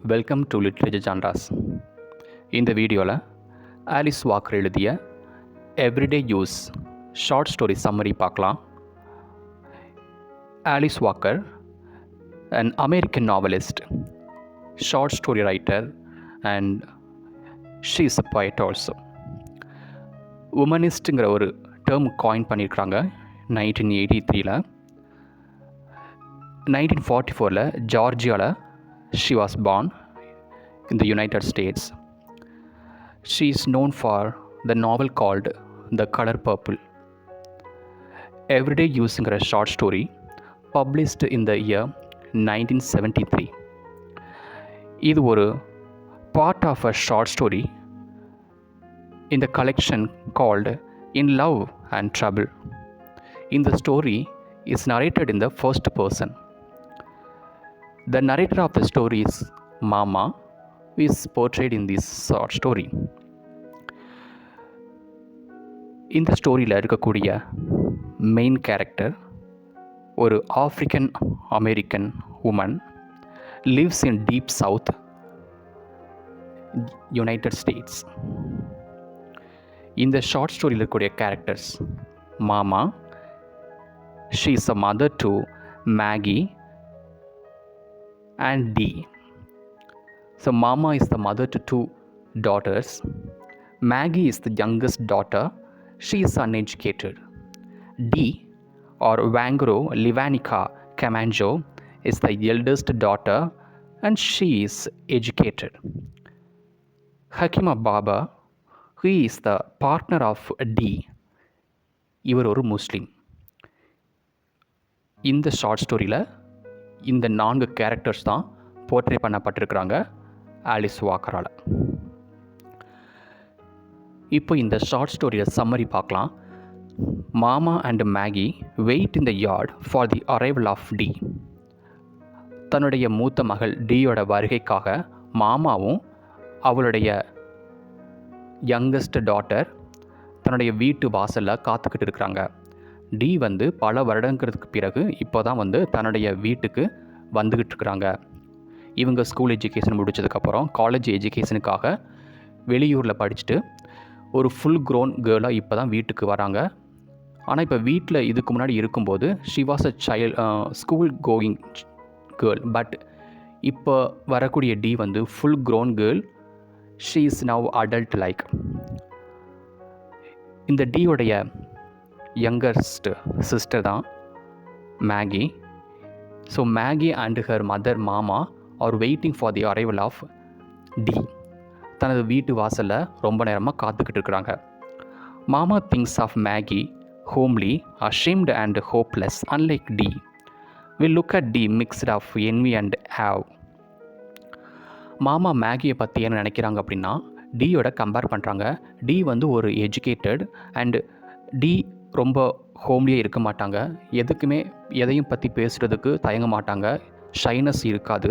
Welcome to literature genres. இந்த வீடியோவில் Alice Walker எழுதிய everyday use short story summary பார்க்கலாம். Alice Walker, an American novelist, short story writer, and she is a poet also. உமனிஸ்ட்டுங்கிற ஒரு term coin பண்ணியிருக்கிறாங்க 1983. 1944 ஜார்ஜியாவில் she was born in the United States. She is known for the novel called The Color Purple. Everyday Use-ங்கிற short story published in the year 1973. இது ஒரு part of a short story in the collection called In Love and Trouble. In the story is narrated in the first person. The narrator of the story is Mama, who is portrayed in this short story. இந்த ஸ்டோரியில் இருக்கக்கூடிய main character ஒரு African American woman, lives in deep south United States. இந்த short ஸ்டோரியில் இருக்கக்கூடிய characters Mama, she is a mother to Maggie and D. So Mama is the mother to two daughters. Maggie is the youngest daughter. She is uneducated. D, or Wangro Livanica Camanjo, is the eldest daughter and she is educated. Hakima Baba, who is the partner of D, இவர் ஒரு முஸ்லீம். இந்த short ஸ்டோரியில் இந்த 4 characters தான் portray பண்ணப்பட்டிருக்கிறாங்க Alice வாக்கரால். இப்போ இந்த short ஸ்டோரியில் summary பார்க்கலாம். Mama and Maggie wait in the yard for the arrival of Dee. தன்னுடைய மூத்த மகள் டியோட வருகைக்காக மாமாவும் அவளுடைய யங்கஸ்ட் டாட்டர் தன்னுடைய வீட்டு வாசலில் காத்துக்கிட்டு இருக்கிறாங்க. டி பல வருடங்கிறதுக்கு பிறகு இப்போ தான் தன்னுடைய வீட்டுக்கு வந்துக்கிட்டு இருக்கிறாங்க. இவங்க ஸ்கூல் எஜுகேஷன் முடித்ததுக்கப்புறம் காலேஜ் எஜுகேஷனுக்காக வெளியூரில் படிச்சுட்டு ஒரு ஃபுல் க்ரோன் கேர்ளாக இப்போ தான் வீட்டுக்கு வராங்க. ஆனால் இப்போ வீட்டில் இதுக்கு முன்னாடி இருக்கும்போது she was a school going girl. But இப்போ வரக்கூடிய Dee full grown girl. She is now adult like. இந்த டியோடைய யங்கஸ்ட் சிஸ்டர் தான் Maggie. So Maggie and her mother mama are waiting for the arrival of Dee. தனது வீட்டு வாசலில் ரொம்ப நேரமாக காத்துக்கிட்டு இருக்கிறாங்க. Mama thinks of Maggie homely, ashamed and hopeless unlike Dee. Will look at Dee mixed of envy and have. Mama மேகியை பற்றி என்ன நினைக்கிறாங்க அப்படின்னா டியோட கம்பேர் பண்ணுறாங்க. டி ஒரு எஜுகேட்டட் அண்ட் டி ரொம்ப ஹோம்லியாக இருக்க மாட்டாங்க. எதையும் பற்றி பேசுகிறதுக்கு தயங்க மாட்டாங்க. ஷைனஸ் இருக்காது.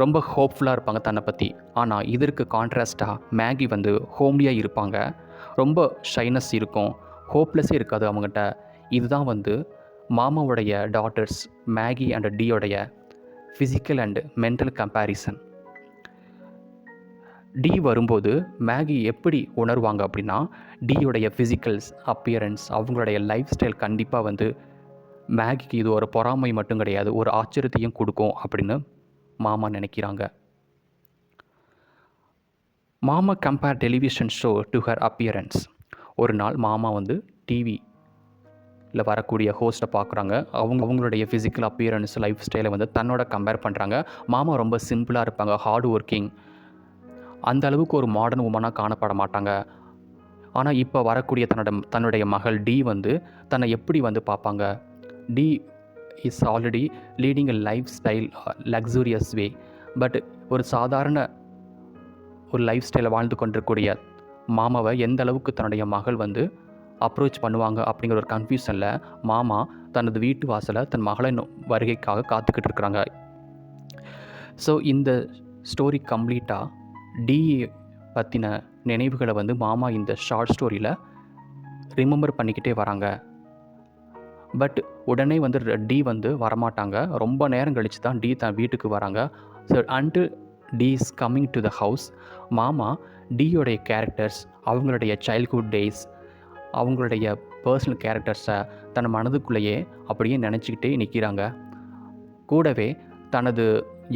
ரொம்ப ஹோப்ஃபுல்லாக இருப்பாங்க தன்னை பற்றி. ஆனால் இதற்கு கான்ட்ராஸ்டாக மேகி ஹோம்லியாக இருப்பாங்க. ரொம்ப ஷைனஸ் இருக்கும், ஹோப்லெஸ்ஸே இருக்காது அவங்ககிட்ட. இதுதான் மாமாவுடைய டாட்டர்ஸ் மேகி அண்ட் டியோடைய physical and mental comparison. Dee வரும்போது மேகி எப்படி உணர்வாங்க அப்படின்னா டியோடைய ஃபிசிக்கல்ஸ் அப்பியரன்ஸ், அவங்களுடைய லைஃப் ஸ்டைல் கண்டிப்பாக மேகிக்கு இது ஒரு பொறாமை மட்டும் கிடையாது, ஒரு ஆச்சரியத்தையும் கொடுக்கும் அப்படின்னு மாமா நினைக்கிறாங்க. மாமா compare television show to her appearance. ஒரு நாள் மாமா டிவியில் வரக்கூடிய ஹோஸ்ட்டை பார்க்குறாங்க. அவங்களுடைய ஃபிசிக்கல் அப்பியரன்ஸ் லைஃப் ஸ்டைலை தன்னோட கம்பேர் பண்ணுறாங்க. மாமா ரொம்ப சிம்பிளாக இருப்பாங்க, ஹார்ட் ஒர்க்கிங், அந்த அளவுக்கு ஒரு மாடர்ன் உமனாக காணப்பட மாட்டாங்க. ஆனால் இப்போ வரக்கூடிய தன்னுடைய மகள் டி தன்னை எப்படி பார்ப்பாங்க. Dee is already leading a lifestyle luxurious way. But ஒரு சாதாரண ஒரு லைஃப் ஸ்டைலை வாழ்ந்து கொண்டிருக்கக்கூடிய மாமாவை எந்த அளவுக்கு தன்னுடைய மகள் அப்ரோச் பண்ணுவாங்க அப்படிங்கிற ஒரு கன்ஃபியூஷனில் மாமா தனது வீட்டு வாசலை தன் மகளின் வருகைக்காக காத்துக்கிட்டு இருக்கிறாங்க. ஸோ இந்த ஸ்டோரி கம்ப்ளீட்டாக டி பற்றின நினைவுகளை மாமா இந்த ஷார்ட் ஸ்டோரியில் ரிமெம்பர் பண்ணிக்கிட்டே வராங்க. பட் உடனே டி வரமாட்டாங்க. ரொம்ப நேரம் கழித்து தான் டி தன் வீட்டுக்கு வராங்க. So until Dee is coming to the house, Mama டியோடைய கேரக்டர்ஸ், அவங்களுடைய சைல்ட்ஹுட் டேஸ், அவங்களுடைய பர்சனல் கேரக்டர்ஸை தன் மனதுக்குள்ளேயே அப்படியே நினச்சிக்கிட்டே நிற்கிறாங்க. கூடவே தனது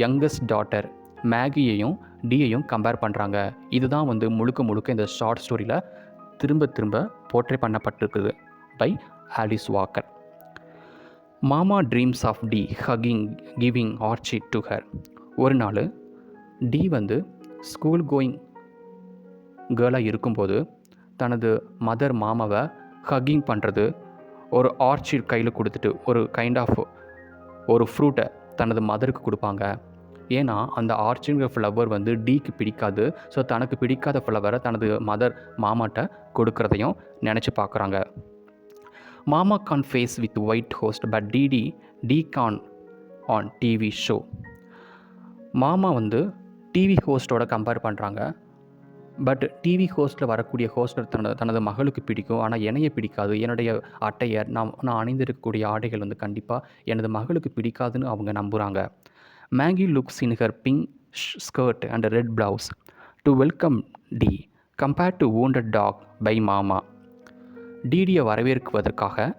யங்கஸ்ட் டாட்டர் மேகியையும் டியையும் கம்பேர் பண்ணுறாங்க. இதுதான் வந்து முழுக்க முழுக்க இந்த ஷார்ட் ஸ்டோரியில் திரும்ப திரும்ப போர்ட்ரே பண்ணப்பட்டிருக்குது by Alice Walker. Mama dreams of Dee hugging giving orchid to her. ஒரு நாள் டி வந்து ஸ்கூல் கோயிங் கேர்ளாக இருக்கும்போது தனது மதர் மாமாவை ஹக்கிங் பண்ணுறது, ஒரு ஆர்ச்சிட் கையில் கொடுத்துட்டு ஒரு கைண்ட் ஆஃப் ஒரு ஃப்ரூட்டை தனது மதருக்கு கொடுப்பாங்க. ஏன்னா அந்த ஆர்ச்சிங்கிற ஃப்ளவர் வந்து டிக்கு பிடிக்காது. ஸோ தனக்கு பிடிக்காத ஃப்ளவரை தனது மதர் மாமாட்ட கொடுக்குறதையும் நினச்சி பார்க்குறாங்க. Mama can face with white host but Dee can on TV show. Mama வந்து டிவி ஹோஸ்ட்டோட கம்பேர் பண்ணுறாங்க. பட் டிவி ஹோஸ்ட்டில் வரக்கூடிய ஹோஸ்டர் தனது மகளுக்கு பிடிக்கும், ஆனால் என்னைய பிடிக்காது. என்னுடைய அட்டையர் நான் அணிந்திருக்கக்கூடிய ஆடைகள் வந்து கண்டிப்பாக எனது மகளுக்கு பிடிக்காதுன்னு அவங்க நம்புகிறாங்க. Maggie looks in her pink skirt and red blouse to welcome Dee compared to wounded dog by Mama. டிடியை வரவேற்குவதற்காக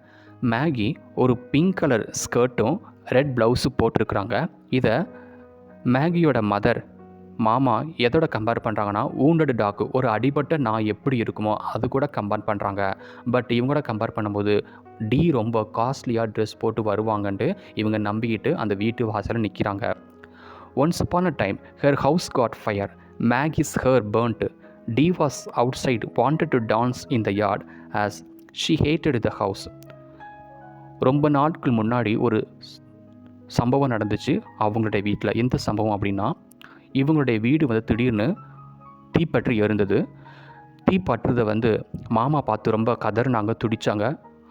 மேகி ஒரு பிங்க் கலர் ஸ்கர்ட்டும் ரெட் ப்ளவுஸும் போட்டிருக்கிறாங்க. இதை மேகியோட மதர் மாமா எதோட கம்பேர் பண்ணுறாங்கன்னா wounded டாக், ஒரு அடிபட்ட நாய் எப்படி இருக்குமோ அது கூட கம்பேர் பண்ணுறாங்க. பட் இவங்களோட கம்பேர் பண்ணும்போது டி ரொம்ப காஸ்ட்லியாக ட்ரெஸ் போட்டு வருவாங்கன்ட்டு இவங்க நம்பிக்கிட்டு அந்த வீட்டு வாசலில் நிற்கிறாங்க. Once upon a time her house caught fire, Maggie's hair burnt, Dee was outside wanted to dance in the yard as she hated the house. ரொம்ப நாட்கள் முன்னாடி ஒரு சம்பவம் நடந்துச்சு அவங்களுடைய வீட்டில். எந்த சம்பவம் அப்படின்னா, இவங்களுடைய வீடு வந்து திடீர்னு தீப்பற்றி எரிந்தது. தீப்பற்றுதை வந்து மாமா பார்த்து ரொம்ப கதறினாங்க, துடித்தாங்க.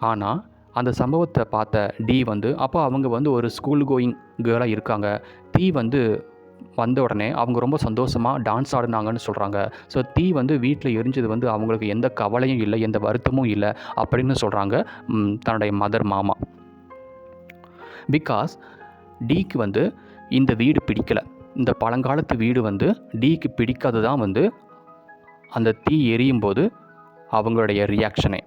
ஆனால் அந்த சம்பவத்தை பார்த்த டி வந்து அப்போ அவங்க வந்து ஒரு ஸ்கூல் கோயிங் கேர்ளாக இருக்காங்க. தீ வந்து வந்த உடனே அவங்க ரொம்ப சந்தோஷமாக டான்ஸ் ஆடினாங்கன்னு சொல்கிறாங்க. ஸோ தீ வந்து வீட்டில் எரிஞ்சது வந்து அவங்களுக்கு எந்த கவலையும் இல்லை, எந்த வருத்தமும் இல்லை அப்படின்னு சொல்கிறாங்க தன்னுடைய மதர் மாமா. பிகாஸ் டிக்கு வந்து இந்த வீடு பிடிக்கலை. இந்த பழங்காலத்து வீடு வந்து டிக்கு பிடிக்காது தான் வந்து அந்த தீ எரியும் போது அவங்களுடைய ரியாக்ஷனே.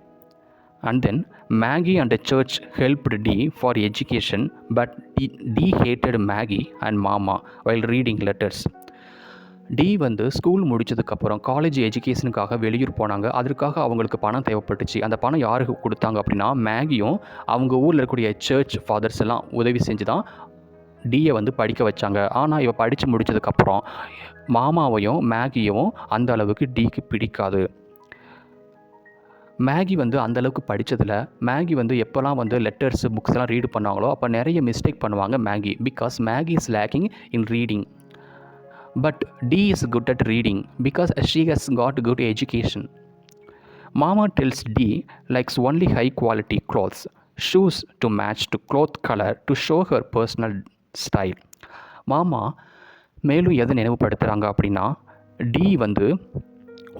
And then Maggie and church helped Dee for education but Dee hated Maggie and mama while reading letters. Dee வந்து ஸ்கூல் முடித்ததுக்கப்புறம் காலேஜ் எஜுகேஷனுக்காக வெளியூர் போனாங்க. அதற்காக அவங்களுக்கு பணம் தேவைப்பட்டுச்சு. அந்த பணம் யாருக்கு கொடுத்தாங்க அப்படின்னா மேகியும் அவங்க ஊரில் இருக்கக்கூடிய சர்ச் ஃபாதர்ஸ் எல்லாம் உதவி செஞ்சு தான் டியை வந்து படிக்க வச்சாங்க. ஆனால் இவ படித்து முடித்ததுக்கப்புறம் மாமாவையும் மேகியவும் அந்த அளவுக்கு டிக்கு பிடிக்காது. மேகி வந்து அந்தளவுக்கு படித்ததில் மேகி வந்து எப்போல்லாம் வந்து லெட்டர்ஸ் புக்ஸ் எல்லாம் ரீடு பண்ணாங்களோ அப்போ நிறைய மிஸ்டேக் பண்ணுவாங்க Maggie. Because Maggie is lacking in reading. But Dee is good at reading because she has got good education. Mama tells Dee likes only high quality clothes, shoes to match to cloth color to show her personal style. மாமா மேலும் எதை நினைவுபடுத்துகிறாங்க அப்படின்னா, D வந்து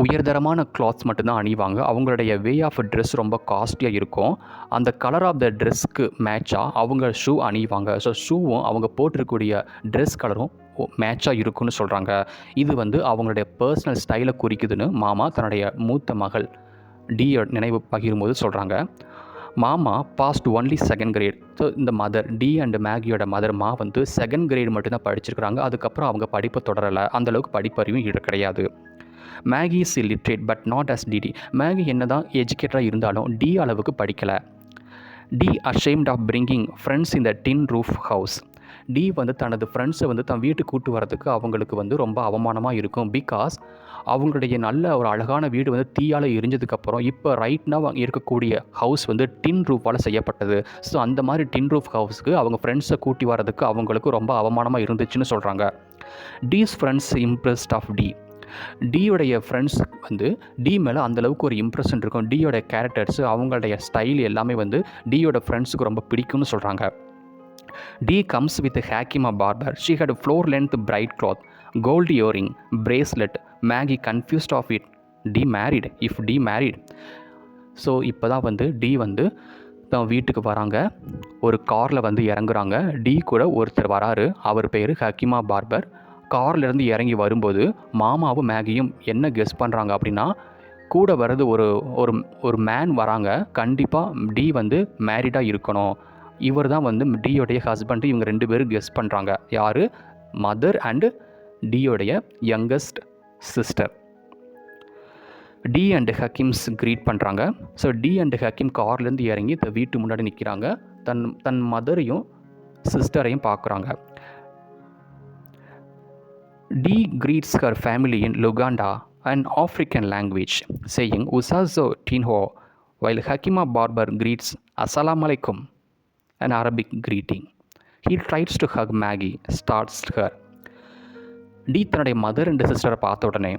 உயர்தரமான clothes மட்டும்தான் அணிவாங்க. அவங்களுடைய way of dress ரொம்ப காஸ்ட்லியாக இருக்கும். அந்த கலர் ஆஃப் த ட்ரெஸ்க்கு மேட்சாக அவங்க ஷூ அணிவாங்க. ஸோ ஷூவும் அவங்க போட்டிருக்கக்கூடிய ட்ரெஸ் கலரும் மேட்சாக இருக்குன்னு சொல்கிறாங்க. இது வந்து அவங்களுடைய பர்சனல் ஸ்டைலை குறிக்குதுன்னு மாமா தன்னுடைய மூத்த மகள் டியோட நினைவு பகிரும்போது சொல்கிறாங்க. Mama passed only second grade. So இந்த மதர் டி அண்ட் மேகியோட மதர் வந்து செகண்ட் கிரேட் மட்டும்தான் படிச்சிருக்கிறாங்க. அதுக்கப்புறம் அவங்க படிப்பை தொடரலை. அந்தளவுக்கு படிப்பறிவும் கிடையாது. Maggie is literate but not as Dee. Maggie என்ன தான் எஜுகேட்டடாக இருந்தாலும் டி அளவுக்கு படிக்கலை. Dee ashamed of bringing friends in the tin roof house. Dee வந்து தனது ஃப்ரெண்ட்ஸை வந்து தன் வீட்டுக்கு கூட்டு வரதுக்கு அவங்களுக்கு வந்து ரொம்ப அவமானமாக இருக்கும். பிகாஸ் அவங்களுடைய நல்ல ஒரு அழகான வீடு வந்து தீயால் எரிஞ்சதுக்கப்புறம் இப்போ ரைட்னாக இருக்கக்கூடிய ஹவுஸ் வந்து டின் ரூஃபால் செய்யப்பட்டது. ஸோ அந்த மாதிரி டின் ரூஃப் ஹவுஸுக்கு அவங்க ஃப்ரெண்ட்ஸை கூட்டி வரதுக்கு அவங்களுக்கு ரொம்ப அவமானமாக இருந்துச்சுன்னு சொல்கிறாங்க. Dee's friends impressed of Dee. டியோடைய ஃப்ரெண்ட்ஸ் வந்து டி மேலே அந்தளவுக்கு ஒரு இம்ப்ரெஷன் இருக்கும். டியோட கேரக்டர்ஸு அவங்களுடைய ஸ்டைல் எல்லாமே வந்து டியோட ஃப்ரெண்ட்ஸுக்கு ரொம்ப பிடிக்கும்னு சொல்கிறாங்க. Dee comes with Hakim a barber. She had floor length bright cloth, gold earring, bracelet. Maggie confused of it. Dee married if Dee married. So இப்போ தான் வந்து டி வந்து தான் வீட்டுக்கு வராங்க. ஒரு காரில் வந்து இறங்குறாங்க. டி கூட ஒருத்தர் வராரு. அவர் பேர் ஹக்கிமா பார்பர். கார்லேருந்து இறங்கி வரும்போது மாமாவும் மேகியும் என்ன கெஸ் பண்ணுறாங்க அப்படின்னா, கூட வர்றது ஒரு ஒரு ஒரு மேன் வராங்க, கண்டிப்பாக டி வந்து மேரிடாக இருக்கணும், இவர் தான் வந்து டியோடைய ஹஸ்பண்ட். இவங்க 2 பேரும் கெஸ் பண்ணுறாங்க. யார்? மதர் அண்டு டியோடைய youngest sister. Dee and Hakim's greet பண்ணுறாங்க. ஸோ டி அண்ட் ஹக்கீம் கார்லேருந்து இறங்கி வீட்டு முன்னாடி நிற்கிறாங்க. தன் மதரையும் சிஸ்டரையும் பார்க்குறாங்க. Dee greets her family in Luganda, an African language, saying Usazo Tinho, while Hakima Barber greets Assalamu alaikum, an Arabic greeting. He tries to hug Maggie, starts her. Dee தன்னுடைய மதர் அண்ட் சிஸ்டரை பார்த்த உடனே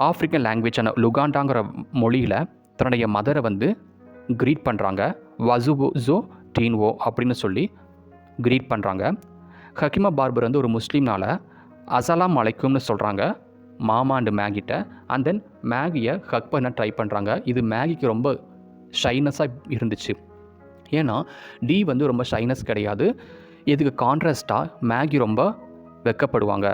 African லாங்குவேஜான லுகாண்டாங்கிற மொழியில் தன்னுடைய மதரை வந்து greet பண்ணுறாங்க. வசுபோ டீன்வோ அப்படின்னு சொல்லி க்ரீட் பண்ணுறாங்க. ஹக்கிமா பார்பர் வந்து ஒரு முஸ்லீம்னால் அஸ்ஸலாமு அலைக்கும்னு சொல்கிறாங்க மாமா அண்டு மேகிட்ட. அண்ட் தென் மேகியை ஹக் பண்ண ட்ரை பண்ணுறாங்க. இது மேகிக்கு ரொம்ப ஷைனஸாக இருந்துச்சு. ஏன்னா டி வந்து ரொம்ப ஷைனஸ் கிடையாது. இதுக்கு கான்ட்ராஸ்டாக மேகி ரொம்ப வெக்கப்படுவாங்க.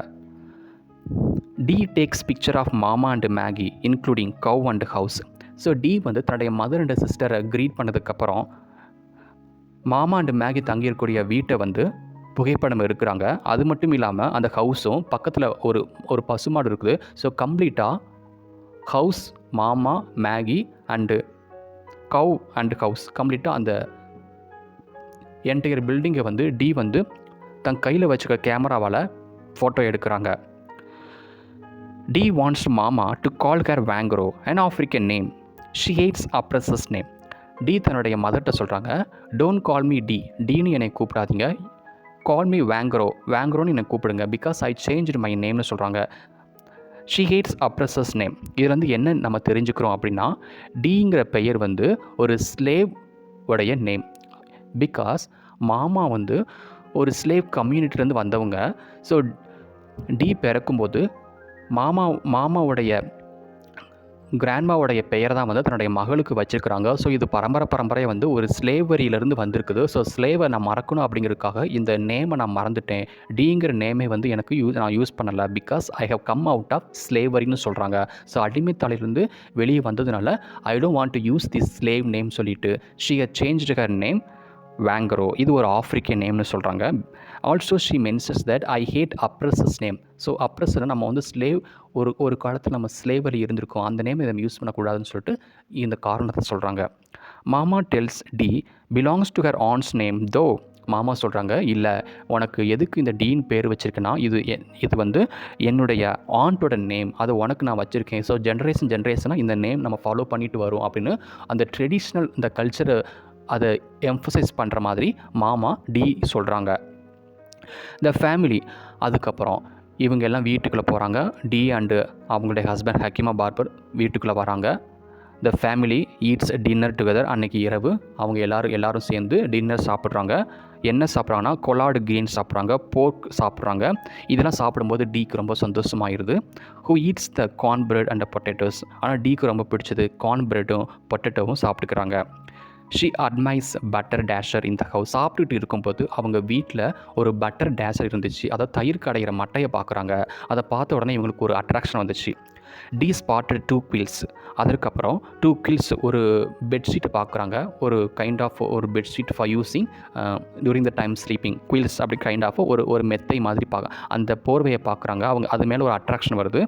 Dee takes picture of Mama and Maggie including cow and house. So Dee வந்து தன்னுடைய மதர் அண்ட் சிஸ்டரை க்ரீட் பண்ணதுக்கப்புறம் மாமா அண்ட் மேகி தங்கியிருக்கக்கூடிய வீட்டை வந்து புகைப்படம் இருக்கிறாங்க. அது மட்டும் இல்லாமல் அந்த ஹவுஸும் பக்கத்தில் ஒரு பசுமாடு இருக்குது. ஸோ கம்ப்ளீட்டாக house, Mama, Maggie and cow and house கம்ப்ளீட்டாக அந்த என்டையர் பில்டிங்கை வந்து டி வந்து தன் கையில் வச்சுக்க கேமராவால் ஃபோட்டோ எடுக்கிறாங்க. Dee wants mama to call her Wangero, an African name. She hates oppressor's name. Dee தன்னுடைய மதர்கிட்ட சொல்கிறாங்க, டோன்ட் கால் மீ டி, டின்னு என்னை கூப்பிடாதீங்க, கால் மீ வேங்க்ரோ, வேங்க்ரோன்னு என்னை கூப்பிடுங்க, பிகாஸ் ஐ சேஞ்ச்டு மை நேம்னு சொல்கிறாங்க. She hates oppressor's name. இதில் வந்து என்ன நம்ம தெரிஞ்சுக்கிறோம் அப்படின்னா, டிங்கிற பெயர் வந்து ஒரு ஸ்லேவ் உடைய நேம். பிகாஸ் மாமா வந்து ஒரு ஸ்லேவ் கம்யூனிட்டிலேருந்து வந்தவங்க. ஸோ டி பிறக்கும்போது மாமாவுடைய கிராண்ட்மாவுடைய பெயர் தான் வந்து தன்னுடைய மகளுக்கு வச்சுருக்கிறாங்க. ஸோ இது பரம்பரை வந்து ஒரு ஸ்லேவரியிலேருந்து வந்திருக்குது. ஸோ ஸ்லேவை நான் மறக்கணும் அப்படிங்கிறதுக்காக இந்த நேமை நான் மறந்துட்டேன், டிங்கிற நேமே வந்து எனக்கு நான் யூஸ் பண்ணலை, because I have come out of ஸ்லேவரின்னு சொல்கிறாங்க. ஸோ அடிமைத்தாளிலிருந்து வெளியே வந்ததுனால I don't want to use this slave name சொல்லிட்டு she had changed her name Wangero. இது ஒரு ஆஃப்ரிக்கன் நேம்னு சொல்கிறாங்க. Also she mentions that I hate oppressor's name. So அப்ரஸரை நம்ம வந்து ஸ்லேவ் ஒரு காலத்தில் நம்ம ஸ்லேவரி இருந்திருக்கோம், அந்த நேம் இதை யூஸ் பண்ணக்கூடாதுன்னு சொல்லிட்டு இந்த காரணத்தை சொல்கிறாங்க. Mama tells Dee belongs to her aunt's name though. Mama சொல்கிறாங்க, இல்லை உனக்கு எதுக்கு இந்த டீன் பேர் வச்சுருக்கேன்னா இது வந்து என்னுடைய ஆண்டோட நேம், அதை உனக்கு நான் வச்சுருக்கேன். ஸோ ஜென்ரேஷனாக இந்த நேம் நம்ம ஃபாலோ பண்ணிட்டு வரோம் அப்படின்னு அந்த ட்ரெடிஷ்னல் இந்த கல்ச்சரை அதை எம்ஃபசைஸ் பண்ணுற மாதிரி மாமா டி சொல்கிறாங்க. த ஃபேமிலி அதுக்கப்புறம் இவங்க எல்லாம் வீட்டுக்குள்ளே போகிறாங்க. டி அண்டு அவங்களுடைய ஹஸ்பண்ட் ஹக்கிமா பார்பர் வீட்டுக்குள்ளே வராங்க. The family eats dinner together. அன்றைக்கி இரவு அவங்க எல்லோரும் சேர்ந்து டின்னர் சாப்பிட்றாங்க. என்ன சாப்பிட்றாங்கன்னா கொலாடு கிரீன் சாப்பிட்றாங்க, போர்க் சாப்பிட்றாங்க. இதெல்லாம் சாப்பிடும்போது டிக்கு ரொம்ப சந்தோஷமாகிடுது. Who eats the corn bread and potatoes. ஆனால் டிக்கு ரொம்ப பிடிச்சது கார்ன் பிரெட்டும் பொட்டேட்டோவும் சாப்பிட்டுக்கிறாங்க. ஷி அட்மைஸ் பட்டர் டேஷர் இந்த ஹவுஸ். சாப்பிட்டுட்டு இருக்கும்போது அவங்க வீட்டில் ஒரு பட்டர் டேஷர் இருந்துச்சு. அதை தயிர் கடைகிற மட்டையை பார்க்குறாங்க. அதை பார்த்த உடனே இவங்களுக்கு ஒரு அட்ராக்ஷன் வந்துச்சு. Dee spotted 2 quilts. அதற்கப்புறம் 2 குயில்ஸ் ஒரு பெட்ஷீட்டை பார்க்குறாங்க. ஒரு கைண்ட் ஆஃப் ஒரு bedsheet for using during the time sleeping. Quilts அப்படி கைண்ட் ஆஃப் ஒரு மெத்தை மாதிரி அந்த போர்வையை பார்க்குறாங்க. அவங்க அது மேலே ஒரு அட்ராக்ஷன் வருது.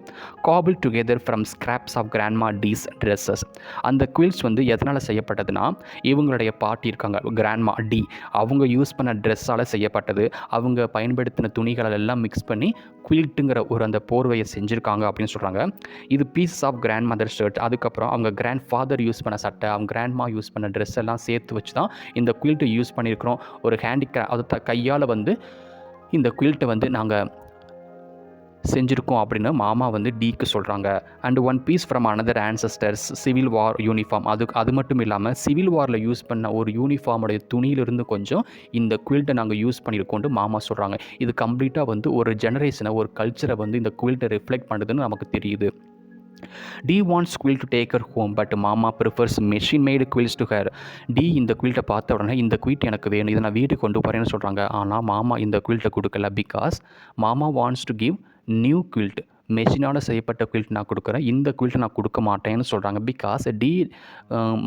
Cobble together from scraps of grandma Dee's dresses. அந்த குயில்ஸ் வந்து எதனால் செய்யப்பட்டதுன்னா, இவங்களுடைய பாட்டி இருக்காங்க கிராண்ட்மா டி, அவங்க யூஸ் பண்ண ட்ரெஸ்ஸால் செய்யப்பட்டது. அவங்க பயன்படுத்தின துணிகளை எல்லாம் மிக்ஸ் பண்ணி குயில்ட்டுங்கிற அந்த போர்வையை செஞ்சுருக்காங்க அப்படின்னு சொல்கிறாங்க. இது piece of grandmother shirt. அதுக்கப்புறம் அவங்க கிராண்ட் ஃபாதர் யூஸ் பண்ண சட்டை, அவங்க கிராண்ட்மா யூஸ் பண்ண ட்ரெஸ் எல்லாம் சேர்த்து வச்சு தான் இந்த குயில்ட்டை யூஸ் பண்ணியிருக்கிறோம். ஒரு அது கையால் வந்து இந்த குயில்ட்டை வந்து நாங்கள் செஞ்சுருக்கோம் அப்படின்னு மாமா வந்து டிக்கு சொல்கிறாங்க. And 1 piece from another ancestor's civil war uniform. அது மட்டும் இல்லாமல் சிவில் வாரில் யூஸ் பண்ண ஒரு யூனிஃபார்முடைய துணியிலிருந்து கொஞ்சம் இந்த குயில்ட்டை நாங்கள் யூஸ் பண்ணியிருக்கோன்ட்டு மாமா சொல்கிறாங்க. இது கம்ப்ளீட்டாக வந்து ஒரு ஜெனரேஷனை, ஒரு கல்ச்சரை வந்து இந்த குயில்ட்டை ரிஃப்ளெக்ட் பண்ணுதுன்னு நமக்கு தெரியுது. Dee wants quilt to take her home, but mama prefers machine made quilts to her. Dee இந்த குயில்ட்டை பார்த்த உடனே இந்த குயில்ட் எனக்கு வேணும், இதை நான் வீட்டுக்கு கொண்டு போகிறேன்னு சொல்கிறாங்க. ஆனால் மாமா இந்த குயில்ட்டை கொடுக்கல. Because mama wants to give new quilt, மெஷினால் செய்யப்பட்ட குவில்ட் நான் கொடுக்குறேன், இந்த குவில்ட்டை நான் கொடுக்க மாட்டேன்னு சொல்கிறாங்க. Because Dee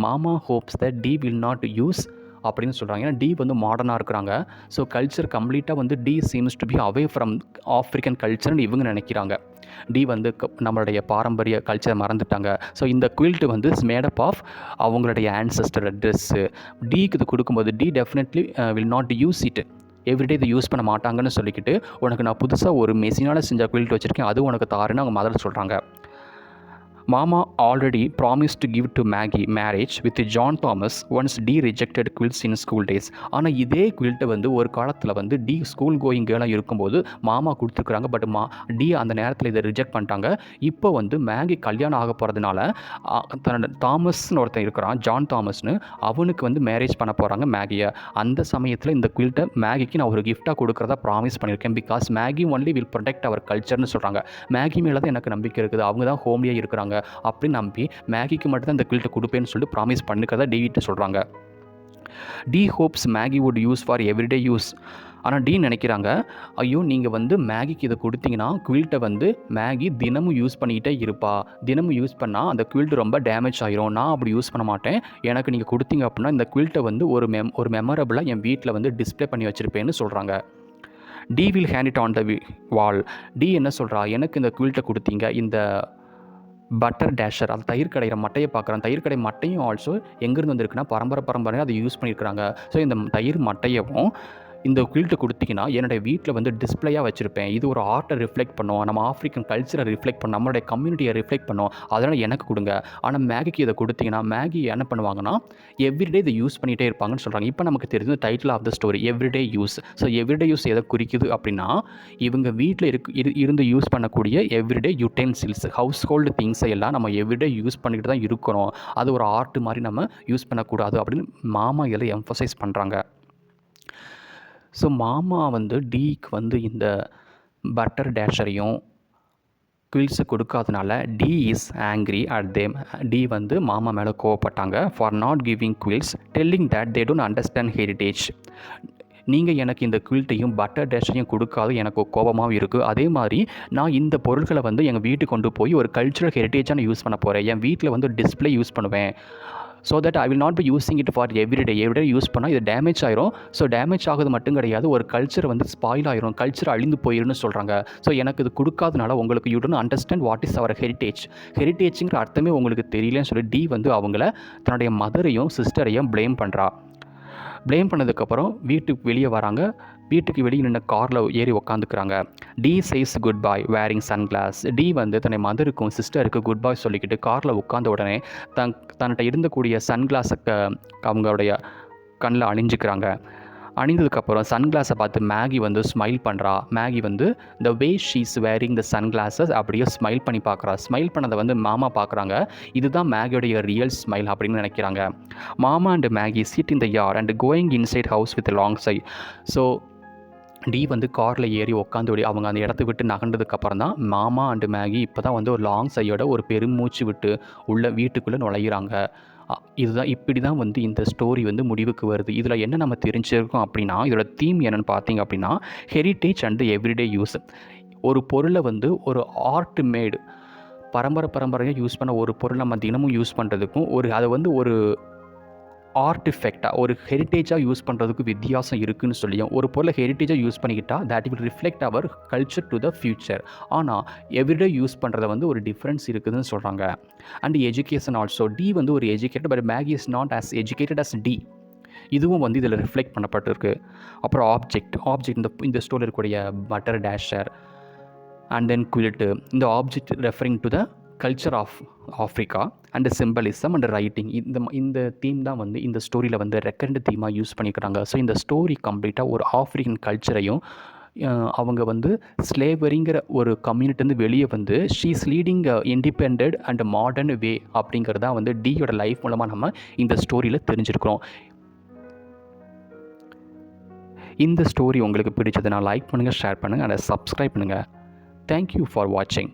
Mama hopes that Dee will not use அப்படின்னு சொல்கிறாங்க. ஏன்னா டி வந்து மாடர்னாக இருக்கிறாங்க. ஸோ கல்ச்சர் கம்ப்ளீட்டாக வந்து Dee seems to be away from African கல்ச்சர்னு இவங்க நினைக்கிறாங்க. டி வந்து நம்மளுடைய பாரம்பரிய கல்ச்சரை மறந்துட்டாங்க. ஸோ இந்த குவில்ட் வந்து மேடப் ஆஃப் அவங்களுடைய ஆன்சஸ்டர் ட்ரெஸ்ஸு. டிக்கு இது கொடுக்கும்போது Dee definitely will not use it, everyday இதை யூஸ் பண்ண மாட்டாங்கன்னு சொல்லிக்கிட்டு, உனக்கு நான் புதுசாக ஒரு மெஷினால் செஞ்ச குவில்ட் வச்சுருக்கேன், அது உனக்கு தாருன்னு அவங்க மதர் சொல்கிறாங்க. Mama already promise to give to Maggie marriage with John Thomas once Dee rejected quilts in school days. ஆனால் இதே குவில்ட்டை வந்து ஒரு காலத்தில் வந்து டி ஸ்கூல் கோயிங் கேர்ளாக இருக்கும்போது மாமா கொடுத்துருக்குறாங்க. பட் டி அந்த நேரத்தில் இதை ரிஜெக்ட் பண்ணிட்டாங்க. இப்போ வந்து மேகி கல்யாணம் ஆக போகிறதுனால தன்னோட தாமஸ்னு ஒருத்தன் இருக்கிறான், ஜான் தாமஸ்னு, அவனுக்கு வந்து மேரேஜ் பண்ண போகிறாங்க மேகியை. அந்த சமயத்தில் இந்த குவில்ட்டை மேகிக்கு நான் ஒரு கிஃப்டாக கொடுக்குறதா ப்ராமிஸ் பண்ணியிருக்கேன். Because Maggie only will protect our கல்ச்சர்னு சொல்கிறாங்க. மேகி மேலே தான் எனக்கு நம்பிக்கை இருக்குது, அவங்க தான் ஹோம்லியாக இருக்கிறாங்க அப்படின்னு நம்பி மேகிக்கு மட்டும்தான் இந்த குவில்ட்டை கொடுப்பேன்னு சொல்லிட்டு ப்ராமிஸ் பண்ணிக்கிறதா டிவிட்ட சொல்கிறாங்க. Dee hopes Maggie would use for everyday use. ஆனால் டி நினைக்கிறாங்க, ஐயோ நீங்கள் வந்து மேகிக்கு இதை கொடுத்தீங்கன்னா குவில்ட்டை வந்து மேகி தினமும் யூஸ் பண்ணிக்கிட்டே இருப்பா, தினமும் யூஸ் பண்ணால் அந்த குவில்ட் ரொம்ப டேமேஜ் ஆகிரும், நான் அப்படி யூஸ் பண்ண மாட்டேன், எனக்கு நீங்கள் கொடுத்தீங்க அப்படின்னா இந்த குவில்ட்டை வந்து ஒரு மெமரபிளாக என் வீட்டில் வந்து டிஸ்பிளே பண்ணி வச்சுருப்பேன்னு சொல்கிறாங்க. Dee will hand it on the wall. Dee என்ன சொல்கிறா, எனக்கு இந்த குவில்ட்டை கொடுத்தீங்க, இந்த பட்டர் டேஷர், அந்த தயிர் கடையிற மட்டையை பார்க்குறேன், தயிர் கடை மட்டையும் ஆல்சோ எங்கேருந்து வந்திருக்குன்னா பரம்பரையாக அதை யூஸ் பண்ணியிருக்கிறாங்க. ஸோ இந்த தயிர் மட்டையவும் இந்த குவில்ட்டை கொடுத்தீங்கன்னா என்னுடைய வீட்டில் வந்து டிஸ்பிளேயாக வச்சுருப்பேன், இது ஒரு ஆர்ட்டை ரிஃப்ளெக்ட் பண்ணும், நம்ம ஆஃப்ரிக்கன் கல்ச்சரை ரிஃப்ளெக்ட் பண்ணும், நம்மளுடைய கம்யூனிட்டியை ரிஃப்ளெக்ட் பண்ணும், அதனால் எனக்கு கொடுங்க. ஆனால் மேகிக்கு இதை கொடுத்தீங்கன்னா மேகி என்ன பண்ணுவாங்கன்னா எவ்ரிடே இதை யூஸ் பண்ணிகிட்டே இருப்பாங்கன்னு சொல்கிறாங்க. இப்போ நமக்கு தெரிஞ்ச title of the story everyday use. So everyday use எதை குறிக்குது அப்படின்னா இவங்க வீட்டில் இருந்து யூஸ் பண்ணக்கூடிய எவ்ரிடே யூட்டென்சில்ஸ், ஹவுஸ் ஹோல்டு திங்ஸை எல்லாம் நம்ம எவ்ரிடே யூஸ் பண்ணிக்கிட்டு தான் இருக்கணும், அது ஒரு ஆர்ட் மாதிரி நம்ம யூஸ் பண்ணக்கூடாது அப்படின்னு மாமா இதில் எம்ஃபசைஸ் பண்ணுறாங்க. ஸோ மாமா வந்து டிக்கு வந்து இந்த பட்டர் டேஷரையும் குவில்ஸை கொடுக்காதனால Dee is angry at them. Dee வந்து மாமா மேலே கோவப்பட்டாங்க. For not giving quilts, telling that they don't understand heritage. நீங்கள் எனக்கு இந்த குவில்ட்டையும் பட்டர் டேஷரையும் கொடுக்காது எனக்கு கோபமாகவும் இருக்குது. அதே மாதிரி நான் இந்த பொருட்களை வந்து எங்கள் வீட்டுக்கு கொண்டு போய் ஒரு கல்ச்சுரல் ஹெரிட்டேஜாக நான் யூஸ் பண்ண போகிறேன், என் வீட்டில் வந்து டிஸ்பிளே யூஸ் பண்ணுவேன். So that I will not be using it for everyday use பண்ணால் இது டேமேஜ் ஆயிரும். ஸோ டேமேஜ் ஆகுது மட்டும் கிடையாது, ஒரு கல்ச்சர் வந்து ஸ்பாயில் ஆயிரும், கல்ச்சர் அழிந்து போயிருன்னு சொல்கிறாங்க. ஸோ எனக்கு இது கொடுக்காதனால உங்களுக்கு you don't understand what is our ஹெரிட்டேஜுங்கிற அர்த்தமே உங்களுக்கு தெரியலன்னு சொல்லி டி வந்து அவங்கள தன்னுடைய மதரையும் சிஸ்டரையும் ப்ளேம் பண்ணுறா. ப்ளேம் பண்ணதுக்கப்புறம் வீட்டுக்கு வெளியே வராங்க. வீட்டுக்கு வெளியே நின்று காரில் ஏறி உக்காந்துக்கிறாங்க. டி சேஸ் குட் பாய் வேரிங் சன்கிளாஸ். டி வந்து தன்னை மதருக்கும் சிஸ்டருக்கு குட் பாய் சொல்லிக்கிட்டு காரில் உட்காந்த உடனே தன்கிட்ட இருந்தக்கூடிய சன்கிளாஸை அவங்களுடைய கண்ணில் அணிஞ்சிக்கிறாங்க. அணிந்ததுக்கப்புறம் சன்கிளாஸை பார்த்து மேகி வந்து ஸ்மைல் பண்ணுறா. மேகி வந்து த வே ஷீஸ் வேரிங் த சன்கிளாஸஸ் அப்படியே ஸ்மைல் பண்ணி பார்க்குறா. ஸ்மைல் பண்ணதை வந்து மாமா பார்க்குறாங்க. இதுதான் மேகியோடைய ரியல் ஸ்மைல் அப்படின்னு நினைக்கிறாங்க. Mama and Maggie sit in the yard and going inside house with long sigh. So Dee வந்து காரில் ஏறி உட்காந்து அவங்க அந்த இடத்த விட்டு நகர்ந்ததுக்கப்புறம் தான் மாமா அண்டு மேகி இப்போ தான் வந்து ஒரு லாங் சையோட ஒரு பெருமூச்சு விட்டு உள்ள வீட்டுக்குள்ளே நுழையிறாங்க. இதுதான் இப்படி தான் வந்து இந்த ஸ்டோரி வந்து முடிவுக்கு வருது. இதில் என்ன நம்ம தெரிஞ்சிருக்கோம் அப்படின்னா இதோட தீம் என்னென்னு பார்த்தீங்க அப்படின்னா ஹெரிட்டேஜ் அண்ட் எவ்ரிடே யூஸ். ஒரு பொருளை வந்து ஒரு ஆர்ட் மேடு பரம்பரையாக யூஸ் பண்ண ஒரு பொருள் நம்ம தினமும் யூஸ் பண்ணுறதுக்கும் அதை வந்து ஒரு ஆர்டிஃபெக்டாக ஒரு ஹெரிட்டேஜாக யூஸ் பண்ணுறதுக்கு வித்தியாசம் இருக்குதுன்னு சொல்லியும் ஒரு பொருளை ஹெரிட்டேஜாக யூஸ் பண்ணிக்கிட்டால் that will reflect our culture to the future. ஆனால் எவ்ரிடே யூஸ் பண்ணுறத வந்து ஒரு டிஃப்ரென்ஸ் இருக்குதுன்னு சொல்கிறாங்க. And education also. டி வந்து ஒரு educated but Maggie is not as educated as Dee. இதுவும் வந்து இதில் ரிஃப்ளெக்ட் பண்ணப்பட்டிருக்கு. அப்புறம் ஆப்ஜெக்ட் இந்த ஸ்டோரியில் இருக்கக்கூடிய butter dasher and then quilt. இந்த object referring to the culture of Africa and symbolism and writing. இந்த தீம் தான் வந்து இந்த ஸ்டோரியில் வந்து ரெக்கரண்ட் தீமாக யூஸ் பண்ணிக்கிறாங்க. ஸோ இந்த ஸ்டோரி கம்ப்ளீட்டாக ஒரு ஆஃப்ரிக்கன் கல்ச்சரையும் அவங்க வந்து ஸ்லேவரிங்கிற ஒரு கம்யூனிட்டிலேருந்து வெளியே வந்து she's leading independent and modern way அப்படிங்கிறதா வந்து டியோட லைஃப் மூலமாக நம்ம இந்த ஸ்டோரியில் தெரிஞ்சிருக்கிறோம். இந்த ஸ்டோரி உங்களுக்கு பிடிச்சதுன்னா லைக் பண்ணுங்கள், ஷேர் பண்ணுங்கள் அண்ட் சப்ஸ்கிரைப் பண்ணுங்கள். தேங்க்யூ ஃபார் வாட்சிங்.